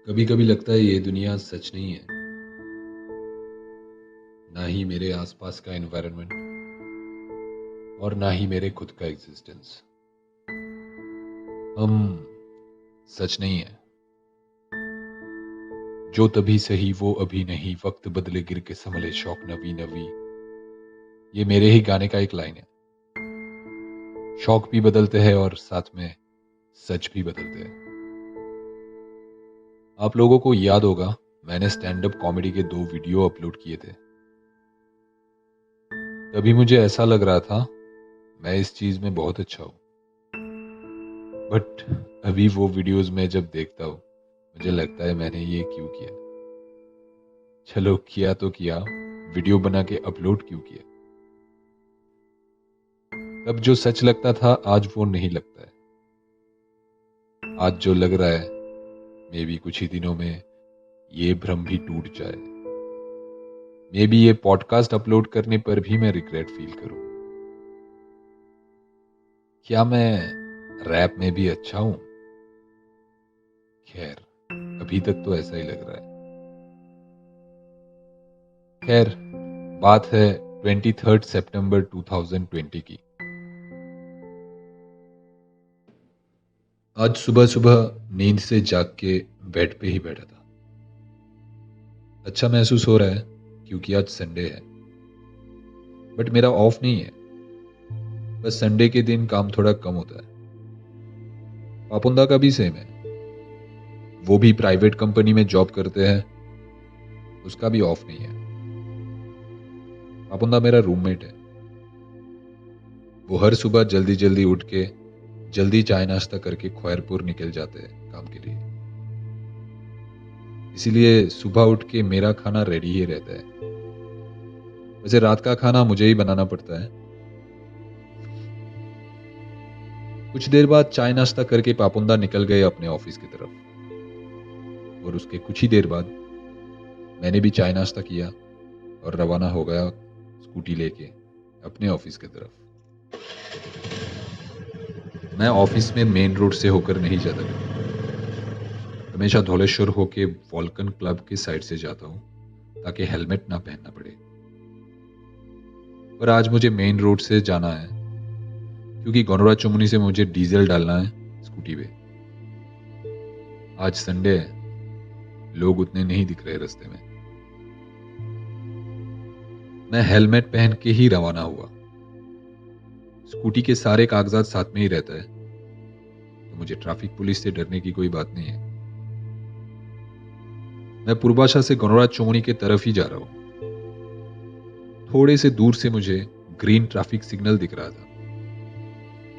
कभी कभी लगता है ये दुनिया सच नहीं है। ना ही मेरे आसपास का एनवायरनमेंट और ना ही मेरे खुद का एग्जिस्टेंस। हम सच नहीं है। जो तभी सही वो अभी नहीं, वक्त बदले गिर के संभले शौक नवी नवी। ये मेरे ही गाने का एक लाइन है। शौक भी बदलते हैं और साथ में सच भी बदलते हैं। आप लोगों को याद होगा, मैंने स्टैंड अप कॉमेडी के 2 वीडियो अपलोड किए थे। तभी मुझे ऐसा लग रहा था मैं इस चीज में बहुत अच्छा हूं। बट अभी वो वीडियोस में जब देखता हूँ मुझे लगता है मैंने ये क्यों किया। चलो किया तो किया, वीडियो बना के अपलोड क्यों किया। तब जो सच लगता था आज वो नहीं लगता है। आज जो लग रहा है मे बी कुछ ही दिनों में ये भ्रम भी टूट जाए। मे बी ये पॉडकास्ट अपलोड करने पर भी मैं रिग्रेट फील करूं। क्या मैं रैप में भी अच्छा हूं? खैर, अभी तक तो ऐसा ही लग रहा है। खैर, बात है 23 सितंबर 2020 की। आज सुबह सुबह नींद से जाग के बेड पे ही बैठा था। अच्छा महसूस हो रहा है क्योंकि आज संडे है। बट मेरा ऑफ नहीं है। बस संडे के दिन काम थोड़ा कम होता है। पापुंदा का भी सेम है। वो भी प्राइवेट कंपनी में जॉब करते हैं। उसका भी ऑफ नहीं है। पापुंदा मेरा रूममेट है। वो हर सुबह जल्दी जल्दी उठ के जल्दी चाय नाश्ता करके ख्वारपुर निकल जाते हैं काम के लिए। इसीलिए सुबह उठ के मेरा खाना रेडी ही रहता है। वैसे रात का खाना मुझे ही बनाना पड़ता है। कुछ देर बाद चाय नाश्ता करके पापुंदा निकल गए अपने ऑफिस की तरफ। और उसके कुछ ही देर बाद मैंने भी चाय नाश्ता किया और रवाना हो गया स्कूटी लेके अपने ऑफिस की तरफ। मैं ऑफिस में मेन रोड से होकर नहीं जाता कभी। हमेशा धौलेश्वर होके वॉल्कन क्लब की साइड से जाता हूँ ताकि हेलमेट ना पहनना पड़े। पर आज मुझे मेन रोड से जाना है क्योंकि गौनरा चुमनी से मुझे डीजल डालना है स्कूटी पे। आज संडे है, लोग उतने नहीं दिख रहे रास्ते में। मैं हेलमेट पहन के ही रवाना हुआ। स्कूटी के सारे कागजात साथ में ही रहता है, तो मुझे ट्रैफिक पुलिस से डरने की कोई बात नहीं है। मैं पूर्वाशा से गौनरा चौमनी के तरफ ही जा रहा हूं। थोड़े से दूर से मुझे ग्रीन ट्रैफिक सिग्नल दिख रहा था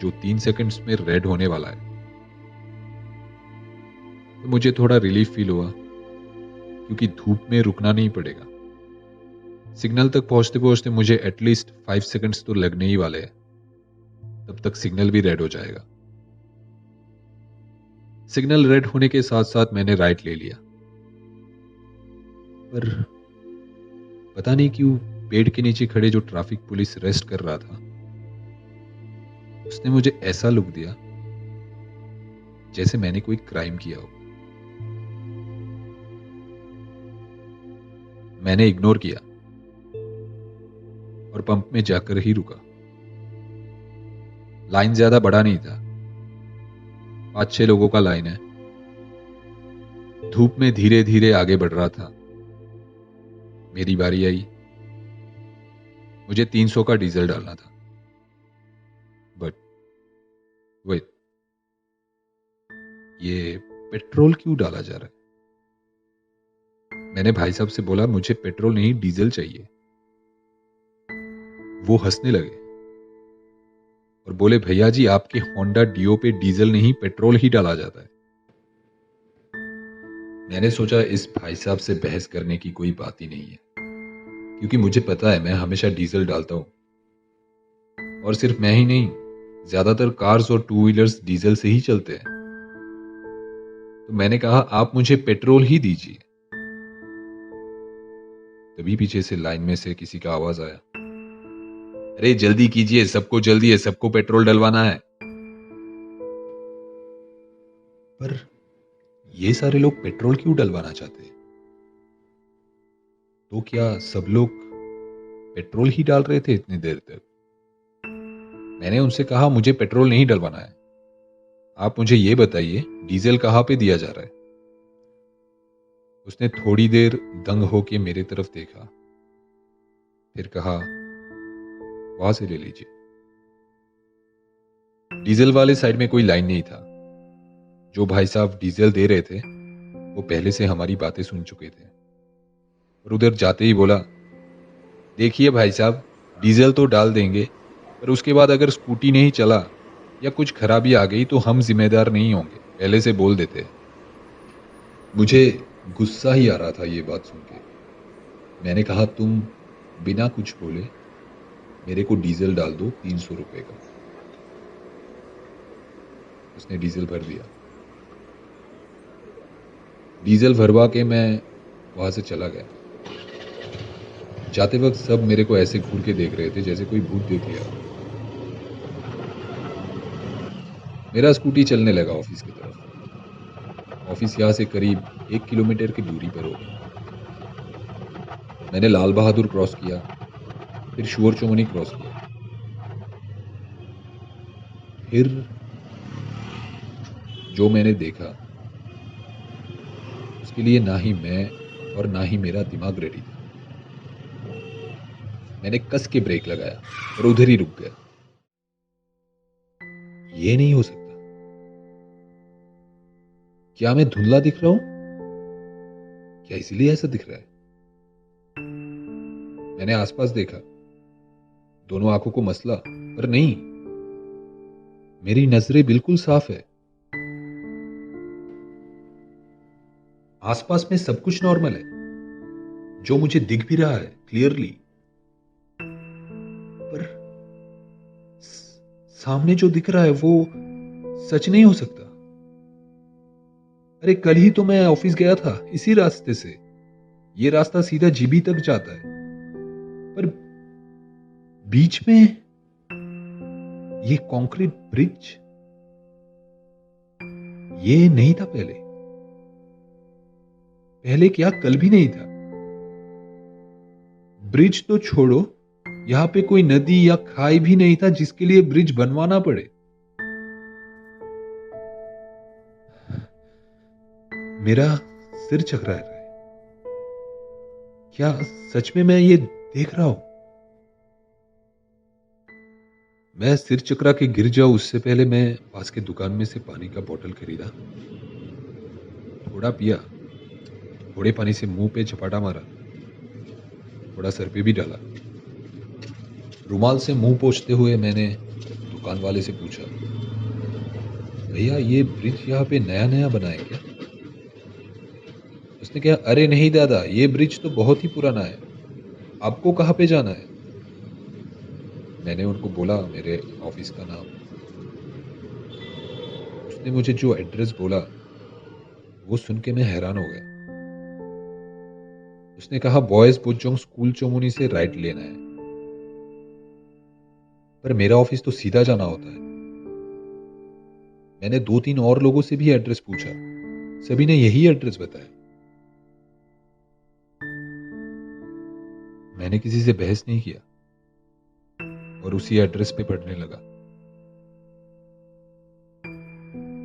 जो 3 सेकंड्स में रेड होने वाला है। तो मुझे थोड़ा रिलीफ फील हुआ क्योंकि धूप में रुकना नहीं पड़ेगा। सिग्नल तक पहुंचते पहुंचते मुझे एटलीस्ट 5 सेकंड्स तो लगने ही वाले हैं। तब तक सिग्नल भी रेड हो जाएगा। सिग्नल रेड होने के साथ साथ मैंने राइट ले लिया। पर पता नहीं क्यों पेड़ के नीचे खड़े जो ट्रैफिक पुलिस रेस्ट कर रहा था उसने मुझे ऐसा लुक दिया जैसे मैंने कोई क्राइम किया हो। मैंने इग्नोर किया और पंप में जाकर ही रुका। लाइन ज्यादा बड़ा नहीं था, 5-6 लोगों का लाइन है। धूप में धीरे धीरे आगे बढ़ रहा था। मेरी बारी आई। मुझे 300 का डीजल डालना था। बट वेट, ये पेट्रोल क्यों डाला जा रहा है? मैंने भाई साहब से बोला मुझे पेट्रोल नहीं डीजल चाहिए। वो हंसने लगे और बोले भैया जी आपके होंडा डियो पे डीजल नहीं पेट्रोल ही डाला जाता है। मैंने सोचा इस भाई साहब से बहस करने की कोई बात ही नहीं है क्योंकि मुझे पता है मैं हमेशा डीजल डालता हूं। और सिर्फ मैं ही नहीं, ज्यादातर कार्स और टू व्हीलर्स डीजल से ही चलते हैं। तो मैंने कहा आप मुझे पेट्रोल ही दीजिए। तभी पीछे से लाइन में से किसी का आवाज आया, अरे जल्दी कीजिए, सबको जल्दी है, सबको पेट्रोल डलवाना है। पर ये सारे लोग पेट्रोल क्यों डलवाना चाहते हैं? तो क्या सब लोग पेट्रोल ही डाल रहे थे इतनी देर तक? मैंने उनसे कहा मुझे पेट्रोल नहीं डलवाना है, आप मुझे ये बताइए डीजल कहाँ पे दिया जा रहा है? उसने थोड़ी देर दंग होके मेरे तरफ देखा, फिर कहा वहां से ले लीजिए। डीजल वाले साइड में कोई लाइन नहीं था। जो भाई साहब डीजल दे रहे थे वो पहले से हमारी बातें सुन चुके थे और उधर जाते ही बोला, देखिए भाई साहब, डीजल तो डाल देंगे, पर उसके बाद अगर स्कूटी नहीं चला या कुछ खराबी आ गई तो हम जिम्मेदार नहीं होंगे, पहले से बोल देते हैं। मुझे गुस्सा ही आ रहा था ये बात सुन के। मैंने कहा, तुम बिना कुछ बोले मेरे को डीजल डाल दो 300 रुपए का। उसने डीजल भर दिया। डीजल भरवा के मैं वहां से चला गया। जाते वक्त सब मेरे को ऐसे घूर के देख रहे थे जैसे कोई भूत देख लिया। मेरा स्कूटी चलने लगा ऑफिस की तरफ। ऑफिस यहाँ से करीब 1 किलोमीटर की दूरी पर होगा। मैंने लाल बहादुर क्रॉस किया, फिर शुअर चौमुनी क्रॉस किया, फिर जो मैंने देखा उसके लिए ना ही मैं और ना ही मेरा दिमाग रेडी था। मैंने कस के ब्रेक लगाया और उधर ही रुक गया। ये नहीं हो सकता। क्या मैं धुंधला दिख रहा हूं? क्या इसीलिए ऐसा दिख रहा है? मैंने आसपास देखा, दोनों आंखों को मसला, पर नहीं, मेरी नजरें बिल्कुल साफ है। आसपास में सब कुछ नॉर्मल है, जो मुझे दिख भी रहा है क्लियरली, पर सामने जो दिख रहा है वो सच नहीं हो सकता। अरे कल ही तो मैं ऑफिस गया था इसी रास्ते से। ये रास्ता सीधा जीबी तक जाता है, पर बीच में ये कंक्रीट ब्रिज, ये नहीं था पहले। पहले क्या, कल भी नहीं था। ब्रिज तो छोड़ो, यहां पे कोई नदी या खाई भी नहीं था जिसके लिए ब्रिज बनवाना पड़े। मेरा सिर चकरा रहा है। क्या सच में मैं ये देख रहा हूं? मैं सिर चकरा के गिर जाऊं उससे पहले मैं पास के दुकान में से पानी का बोतल खरीदा, थोड़ा पिया, थोड़े पानी से मुंह पे झपाटा मारा, थोड़ा सर पे भी डाला। रुमाल से मुंह पोंछते हुए मैंने दुकान वाले से पूछा, भैया ये ब्रिज यहाँ पे नया नया बना है क्या? उसने कहा, अरे नहीं दादा, ये ब्रिज तो बहुत ही पुराना है, आपको कहाँ पे जाना है? मैंने उनको बोला मेरे ऑफिस का नाम। उसने मुझे जो एड्रेस बोला वो सुन के मैं हैरान हो गया। उसने कहा, बॉयज बोजोंग स्कूल चोमुनी से राइट लेना है। पर मेरा ऑफिस तो सीधा जाना होता है। मैंने 2-3 और लोगों से भी एड्रेस पूछा, सभी ने यही एड्रेस बताया। मैंने किसी से बहस नहीं किया और उसी एड्रेस पे पढ़ने लगा।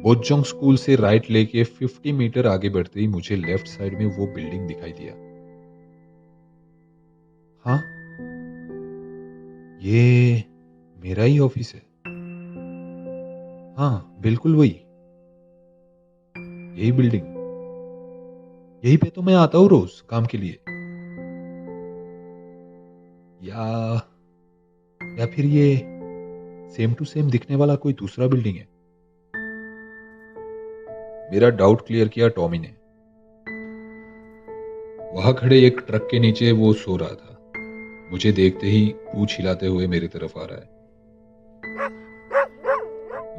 बोजोंग स्कूल से राइट लेके 50 मीटर आगे बढ़ते ही मुझे लेफ्ट साइड में वो बिल्डिंग दिखाई दिया। हाँ, ये मेरा ही ऑफिस है। हाँ बिल्कुल वही, यही बिल्डिंग। यहीं पे तो मैं आता हूँ रोज काम के लिए। या या फिर ये सेम टू सेम दिखने वाला कोई दूसरा बिल्डिंग है। मेरा डाउट क्लियर किया टॉमी ने। वहां खड़े एक ट्रक के नीचे वो सो रहा था। मुझे देखते ही पूंछ हिलाते हुए मेरी तरफ आ रहा है।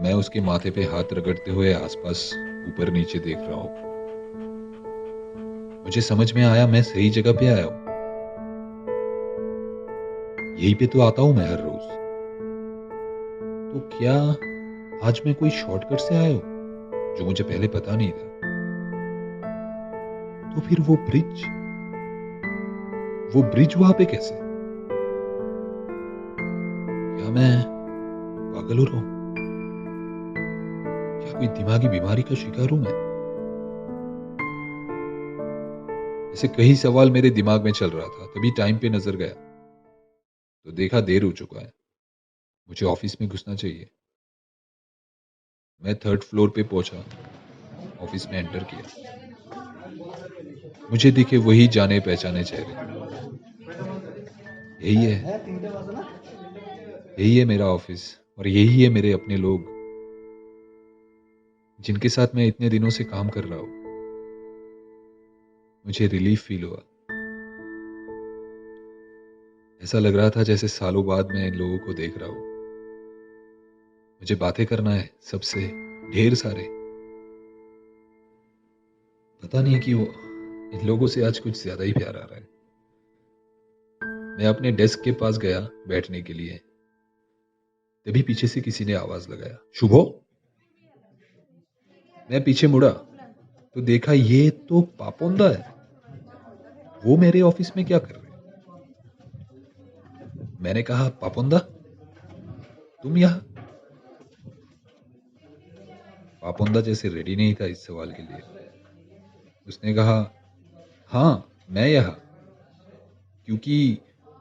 मैं उसके माथे पे हाथ रगड़ते हुए आसपास ऊपर नीचे देख रहा हूं। मुझे समझ में आया मैं सही जगह पे आया हूं। यहीं पे तो आता हूं मैं हर रोज। तो क्या आज मैं कोई शॉर्टकट से आया हूं जो मुझे पहले पता नहीं था? तो फिर वो ब्रिज वहां पे कैसे? क्या मैं पागल हो रहा हूं? क्या कोई दिमागी बीमारी का शिकार हूं मैं? ऐसे कई सवाल मेरे दिमाग में चल रहा था, तभी टाइम पे नजर गया तो देखा देर हो चुका है। मुझे ऑफिस में घुसना चाहिए। मैं 3rd फ्लोर पे पहुंचा, ऑफिस में एंटर किया। मुझे दिखे वही जाने पहचाने चेहरे। यही है, यही है मेरा ऑफिस, और यही है मेरे अपने लोग जिनके साथ मैं इतने दिनों से काम कर रहा हूं। मुझे रिलीफ फील हुआ। ऐसा लग रहा था जैसे सालों बाद मैं इन लोगों को देख रहा हूं। मुझे बातें करना है सबसे, ढेर सारे। पता नहीं क्यों इन लोगों से आज कुछ ज्यादा ही प्यार आ रहा है। मैं अपने डेस्क के पास गया बैठने के लिए, तभी पीछे से किसी ने आवाज लगाया, शुभो। मैं पीछे मुड़ा तो देखा ये तो पापोंदा है। वो मेरे ऑफिस में क्या कर रहे हैं? मैंने कहा, पापोंदा तुम यहां? पापोंदा जैसे रेडी नहीं था इस सवाल के लिए। उसने कहा, हाँ मैं यहाँ, क्योंकि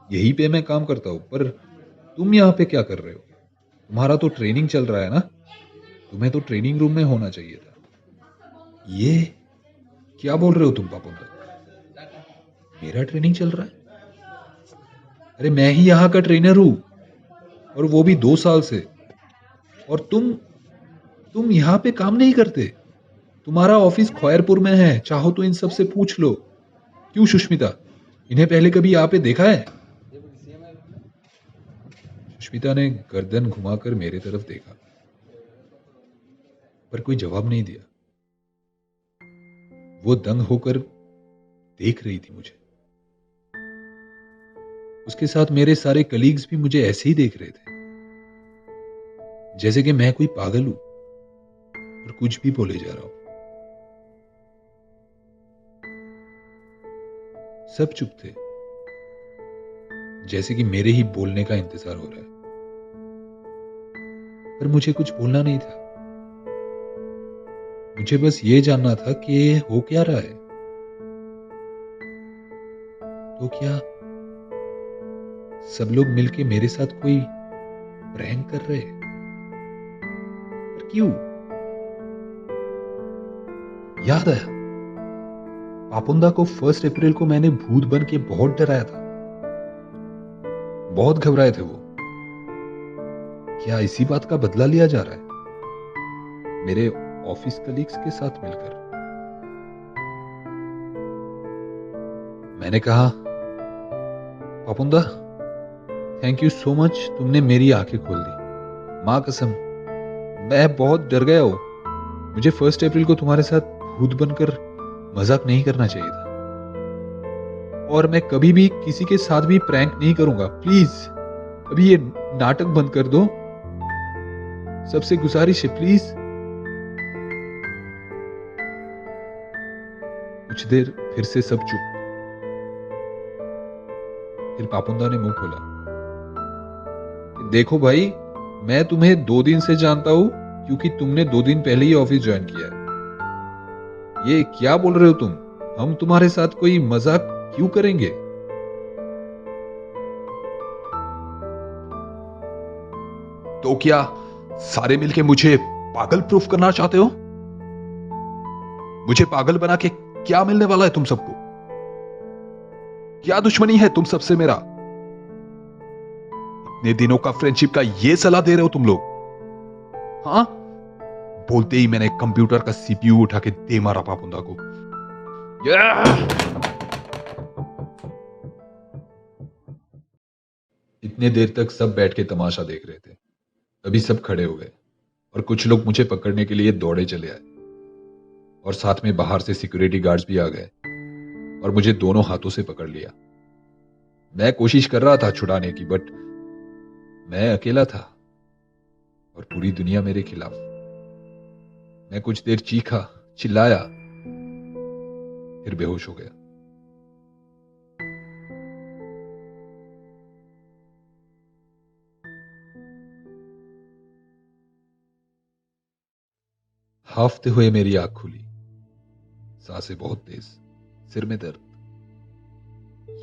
यहीं पे मैं काम करता हूं। पर तुम यहाँ पे क्या कर रहे हो? तुम्हारा तो ट्रेनिंग चल रहा है ना, तुम्हें तो ट्रेनिंग रूम में होना चाहिए था। ये क्या बोल रहे हो तुम पापोंदा? मेरा ट्रेनिंग चल रहा है? अरे मैं ही यहाँ का ट्रेनर हूं, और वो भी 2 साल से। और तुम यहाँ पे काम नहीं करते? तुम्हारा ऑफिस खैरपुर में है, चाहो तो इन सब से पूछ लो। क्यों सुष्मिता, इन्हें पहले कभी यहाँ पे देखा है? सुष्मिता ने गर्दन घुमाकर मेरे तरफ देखा, पर कोई जवाब नहीं दिया। वो दंग होकर देख रही थी मुझे। उसके साथ मेरे सारे कलीग्स भी मुझे ऐसे ही देख रहे थे, जैसे कि मैं कोई पागल हूं और कुछ भी बोले जा रहा हूं। सब चुप थे, जैसे कि मेरे ही बोलने का इंतजार हो रहा है। पर मुझे कुछ बोलना नहीं था। मुझे बस ये जानना था कि ये हो क्या रहा है। तो क्या सब लोग मिलके मेरे साथ कोई प्रैंक कर रहे हैं? पर क्यों? याद आया, पापुंदा को 1 अप्रैल को मैंने भूत बन के बहुत डराया था। बहुत घबराए थे वो। क्या इसी बात का बदला लिया जा रहा है मेरे ऑफिस कलीग्स के साथ मिलकर? मैंने कहा, पापुंदा थैंक यू सो मच, तुमने मेरी आंखें खोल दी। मां कसम मैं बहुत डर गया हूं। मुझे 1 अप्रैल को तुम्हारे साथ भूत बनकर मजाक नहीं करना चाहिए था, और मैं कभी भी किसी के साथ भी प्रैंक नहीं करूंगा। प्लीज अभी ये नाटक बंद कर दो, सबसे गुजारिश है प्लीज। कुछ देर फिर से सब चुप। फिर पापुंदा ने मुंह खोला, देखो भाई, मैं तुम्हें 2 दिन से जानता हूं, क्योंकि तुमने 2 दिन पहले ही ऑफिस ज्वाइन किया है। ये क्या बोल रहे हो तुम? हम तुम्हारे साथ कोई मजाक क्यों करेंगे? तो क्या सारे मिलके मुझे पागल प्रूफ करना चाहते हो? मुझे पागल बना के क्या मिलने वाला है तुम सबको? क्या दुश्मनी है तुम सबसे मेरा? इतने दिनों का फ्रेंडशिप का ये सलाह दे रहे हो तुम लोग? हाँ, बोलते ही मैंने कंप्यूटर का सीपीयू उठा के दे मारा पापुंदा को। इतने देर तक सब बैठ के तमाशा देख रहे थे। अभी सब खड़े हो गए और कुछ लोग मुझे पकड़ने के लिए दौड़े चले आए, और साथ में बाहर से सिक्योरिटी गार्ड्स भी आ गए और मुझे दोनों हाथों से पकड़ लिया। मैं कोशिश कर रहा था छुड़ाने की, बट मैं अकेला था और पूरी दुनिया मेरे खिलाफ। मैं कुछ देर चीखा, चिल्लाया, फिर बेहोश हो गया। हाफते हुए मेरी आंख खुली, सांसें बहुत तेज, सिर में दर्द।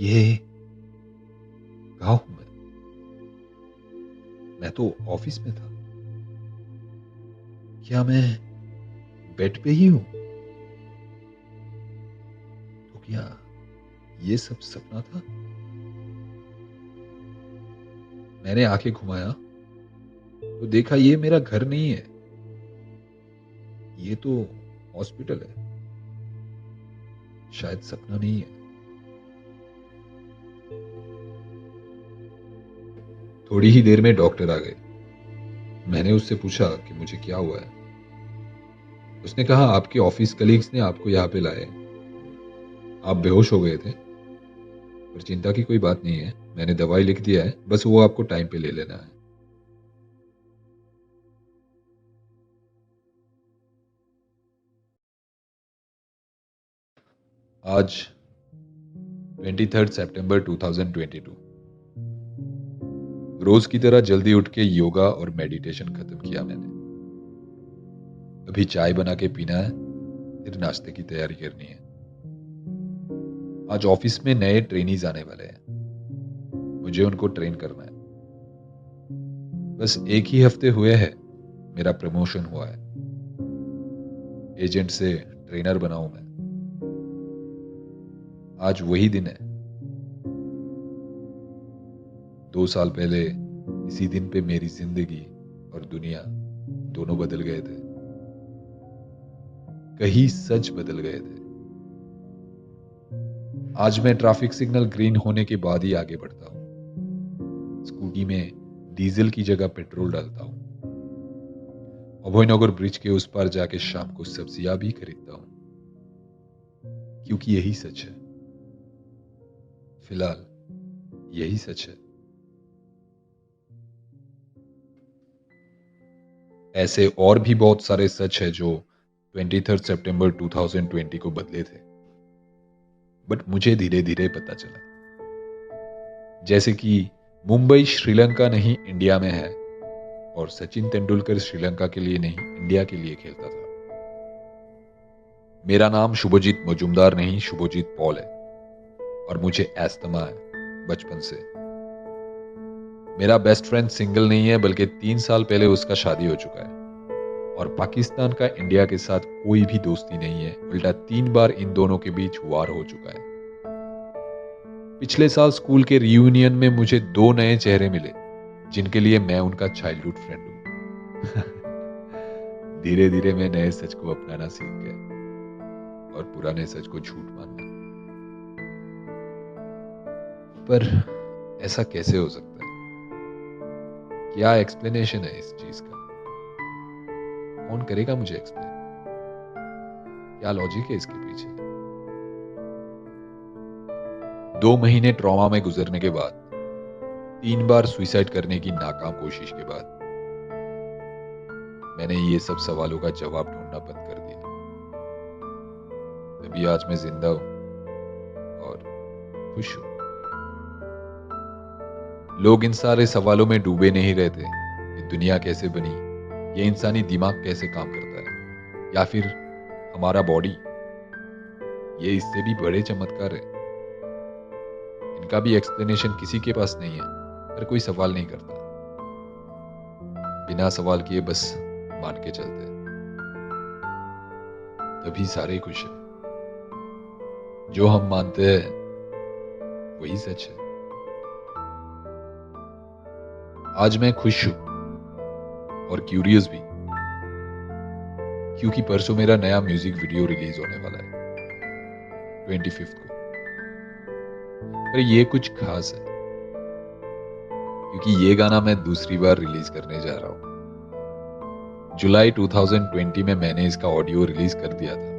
ये कहाँ हूं मैं तो ऑफिस में था। क्या मैं बेड पे ही हूं? तो क्या ये सब सपना था? मैंने आंखें घुमाया तो देखा ये मेरा घर नहीं है, ये तो हॉस्पिटल है। शायद सपना नहीं है। थोड़ी ही देर में डॉक्टर आ गए। मैंने उससे पूछा कि मुझे क्या हुआ है। उसने कहा आपके ऑफिस कलीग्स ने आपको यहाँ पे लाए। आप बेहोश हो गए थे, पर चिंता की कोई बात नहीं है। मैंने दवाई लिख दिया है, बस वो आपको टाइम पे ले लेना है। आज 23 सितंबर 2022। रोज की तरह जल्दी उठ के योगा और मेडिटेशन खत्म किया मैंने। अभी चाय बना के पीना है, फिर नाश्ते की तैयारी करनी है। आज ऑफिस में नए ट्रेनीज आने वाले हैं, मुझे उनको ट्रेन करना है। बस एक ही हफ्ते हुए हैं मेरा प्रमोशन हुआ है। एजेंट से ट्रेनर बना हूं मैं। आज वही दिन है। 2 साल पहले इसी दिन पे मेरी जिंदगी और दुनिया दोनों बदल गए थे। कहीं सच बदल गए थे। आज मैं ट्रैफिक सिग्नल ग्रीन होने के बाद ही आगे बढ़ता हूं। स्कूटी में डीजल की जगह पेट्रोल डालता हूं। अभयनगर ब्रिज के उस पार जाके शाम को सब्जियां भी खरीदता हूं, क्योंकि यही सच है। फिलहाल यही सच है। ऐसे और भी बहुत सारे सच है जो 23 सितंबर 2020 को बदले थे, बट मुझे धीरे धीरे पता चला। जैसे कि मुंबई श्रीलंका नहीं इंडिया में है, और सचिन तेंदुलकर श्रीलंका के लिए नहीं इंडिया के लिए खेलता था। मेरा नाम शुभजीत मजुमदार नहीं शुभजीत पॉल है, और मुझे एस्थमा है बचपन से। मेरा बेस्ट फ्रेंड सिंगल नहीं है, बल्कि 3 साल पहले उसका शादी हो चुका है। और पाकिस्तान का इंडिया के साथ कोई भी दोस्ती नहीं है, उल्टा 3 बार इन दोनों के बीच वार हो चुका है। पिछले साल स्कूल के रियूनियन में मुझे 2 नए चेहरे मिले, जिनके लिए मैं उनका चाइल्डहुड फ्रेंड हूं। धीरे धीरे मैं नए सच को अपनाना सीख गया और पुराने सच को झूठ मानना। पर ऐसा कैसे हो सकता है? क्या एक्सप्लेनेशन है इस चीज का? कौन करेगा मुझे एक्सप्लेन? क्या लॉजिक है इसके पीछे? 2 महीने ट्रॉमा में गुजरने के बाद, 3 बार सुसाइड करने की नाकाम कोशिश के बाद, मैंने ये सब सवालों का जवाब ढूंढना बंद कर दिया। तभी आज मैं जिंदा हूं और खुश हूं। लोग इन सारे सवालों में डूबे नहीं रहते कि दुनिया कैसे बनी, ये इंसानी दिमाग कैसे काम करता है, या फिर हमारा बॉडी, ये इससे भी बड़े चमत्कार है। इनका भी एक्सप्लेनेशन किसी के पास नहीं है, पर कोई सवाल नहीं करता। बिना सवाल किए बस मान के चलते हैं। तभी सारे खुश हैं। जो हम मानते हैं वही सच है। आज मैं खुश हूं और क्यूरियस भी, क्योंकि परसों मेरा नया म्यूजिक वीडियो रिलीज होने वाला है 25 को। पर ये कुछ खास है, क्योंकि ये गाना मैं दूसरी बार रिलीज करने जा रहा हूं। जुलाई 2020 में मैंने इसका ऑडियो रिलीज कर दिया था,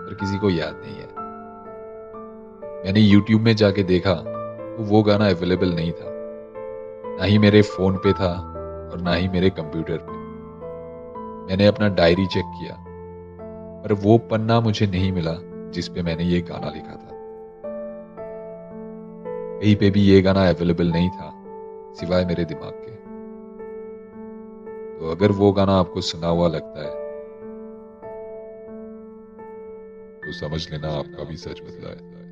पर किसी को याद नहीं है। मैंने YouTube में जाके देखा तो वो गाना अवेलेबल नहीं था, ना ही मेरे फोन पे था और ना ही मेरे कंप्यूटर पे। मैंने अपना डायरी चेक किया, पर वो पन्ना मुझे नहीं मिला जिस पे मैंने ये गाना लिखा था। कहीं पे भी ये गाना अवेलेबल नहीं था सिवाय मेरे दिमाग के। तो अगर वो गाना आपको सुना हुआ लगता है तो समझ लेना आपका भी सच बदला है।